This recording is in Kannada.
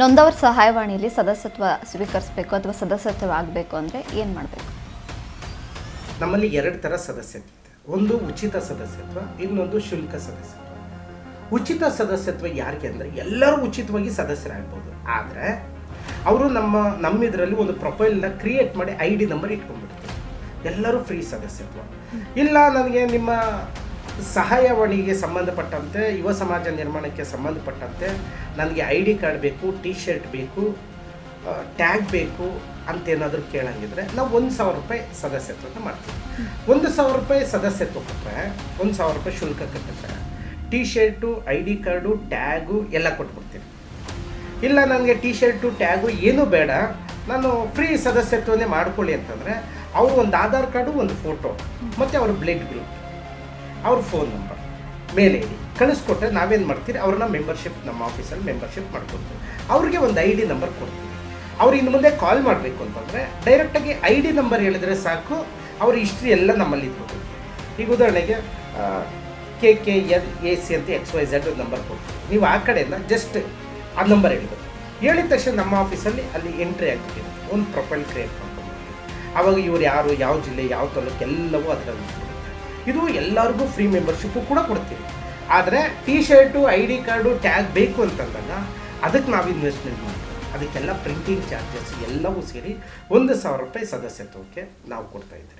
ನೊಂದವರ ಸಹಾಯವಾಣಿಯಲ್ಲಿ ಸದಸ್ಯತ್ವ ಸ್ವೀಕರಿಸಬೇಕು ಅಥವಾ ಸದಸ್ಯತ್ವ ಆಗಬೇಕು ಅಂದರೆ ಏನು ಮಾಡಬೇಕು? ನಮ್ಮಲ್ಲಿ ಎರಡು ಥರ ಸದಸ್ಯತ್ವ ಇದೆ. ಒಂದು ಉಚಿತ ಸದಸ್ಯತ್ವ, ಇನ್ನೊಂದು ಶುಲ್ಕ ಸದಸ್ಯತ್ವ. ಉಚಿತ ಸದಸ್ಯತ್ವ ಯಾರಿಗೆ ಅಂದರೆ ಎಲ್ಲರೂ ಉಚಿತವಾಗಿ ಸದಸ್ಯರಾಗ್ಬೋದು. ಆದರೆ ಅವರು ನಮ್ಮಿದರಲ್ಲಿ ಒಂದು ಪ್ರೊಫೈಲ್ನ ಕ್ರಿಯೇಟ್ ಮಾಡಿ ID ನಂಬರ್ ಇಟ್ಕೊಂಡ್ಬಿಡ್ತಾರೆ. ಎಲ್ಲರೂ ಫ್ರೀ ಸದಸ್ಯತ್ವ. ಇಲ್ಲ ನನಗೆ ನಿಮ್ಮ ಸಹಾಯವಾಣಿಗೆ ಸಂಬಂಧಪಟ್ಟಂತೆ, ಯುವ ಸಮಾಜ ನಿರ್ಮಾಣಕ್ಕೆ ಸಂಬಂಧಪಟ್ಟಂತೆ ನನಗೆ ID ಕಾರ್ಡ್ ಬೇಕು, ಟಿ ಶರ್ಟ್ ಬೇಕು, ಟ್ಯಾಗ್ ಬೇಕು ಅಂತೇನಾದರೂ ಕೇಳಂಗಿದ್ರೆ ನಾವು 1,000 ರೂಪಾಯಿ ಸದಸ್ಯತ್ವ ಮಾಡ್ತೀವಿ. 1,000 ರೂಪಾಯಿ ಸದಸ್ಯತ್ವ ಕೊಟ್ಟರೆ 1,000 ರೂಪಾಯಿ ಶುಲ್ಕ ಕಟ್ಟಿದ್ರೆ T shirt, ID card, tag ಎಲ್ಲ ಕೊಟ್ಬಿಡ್ತೀನಿ. ಇಲ್ಲ ನನಗೆ ಟಿ ಶರ್ಟು, ಟ್ಯಾಗು ಏನೂ ಬೇಡ, ನಾನು ಫ್ರೀ ಸದಸ್ಯತ್ವನೇ ಮಾಡ್ಕೊಳ್ಳಿ ಅಂತಂದರೆ ಅವರು ಒಂದು ಆಧಾರ್ ಕಾರ್ಡು, ಒಂದು ಫೋಟೋ ಮತ್ತು ಅವ್ರ ಬ್ಲಡ್ ಗ್ರೂಪ್, ಅವ್ರ ಫೋನ್ ನಂಬರ್, ಮೇಲ್ ID ಕಳಿಸ್ಕೊಟ್ರೆ ನಾವೇನು ಮಾಡ್ತೀರಿ, ಅವ್ರನ್ನ ಮೆಂಬರ್ಶಿಪ್, ನಮ್ಮ ಆಫೀಸಲ್ಲಿ ಮೆಂಬರ್ಶಿಪ್ ಮಾಡ್ಕೊಡ್ತೀವಿ. ಅವ್ರಿಗೆ ಒಂದು ID ನಂಬರ್ ಕೊಡ್ತೀವಿ. ಅವ್ರು ಇನ್ನು ಮುಂದೆ ಕಾಲ್ ಮಾಡಬೇಕು ಅಂತಂದರೆ ಡೈರೆಕ್ಟಾಗಿ ID ನಂಬರ್ ಹೇಳಿದ್ರೆ ಸಾಕು, ಅವ್ರ ಹಿಸ್ಟ್ರಿ ಎಲ್ಲ ನಮ್ಮಲ್ಲಿ ಇಟ್ಕೊತೀವಿ. ಈಗ ಉದಾಹರಣೆಗೆ KKLAC ಅಂತ XYZ ನಂಬರ್ ಕೊಡ್ತೀವಿ. ನೀವು ಆ ಕಡೆಯಿಂದ ಜಸ್ಟ್ ಆ ನಂಬರ್ ಹೇಳ್ಬೇಕು. ಹೇಳಿದ ತಕ್ಷಣ ನಮ್ಮ ಆಫೀಸಲ್ಲಿ ಅಲ್ಲಿ ಎಂಟ್ರಿ ಆಗ್ತೀವಿ, ಒಂದು ಪ್ರೊಫೈಲ್ ಕ್ರಿಯೇಟ್ ಮಾಡ್ಕೊಂಡ್ಬಿಡ್ತೀವಿ. ಆವಾಗ ಇವ್ರು ಯಾರು, ಯಾವ ಜಿಲ್ಲೆ, ಯಾವ ತಾಲೂಕು ಎಲ್ಲವೂ ಅದರಲ್ಲಿ ಇರುತ್ತೆ. ಇದು ಎಲ್ಲರಿಗೂ ಫ್ರೀ ಮೆಂಬರ್ಶಿಪ್ಪು ಕೂಡ ಕೊಡ್ತೀವಿ. ಆದರೆ T shirt, ID card, tag ಬೇಕು ಅಂತಂದಾಗ ಅದಕ್ಕೆ ನಾವು ಇನ್ವೆಸ್ಟ್ಮೆಂಟ್ ಮಾಡ್ತೀವಿ. ಅದಕ್ಕೆಲ್ಲ ಪ್ರಿಂಟಿಂಗ್ ಚಾರ್ಜಸ್ ಎಲ್ಲವೂ ಸೇರಿ 1,000 ರೂಪಾಯಿ ಸದಸ್ಯತ್ವಕ್ಕೆ ನಾವು ಕೊಡ್ತಾಯಿದ್ದೀವಿ.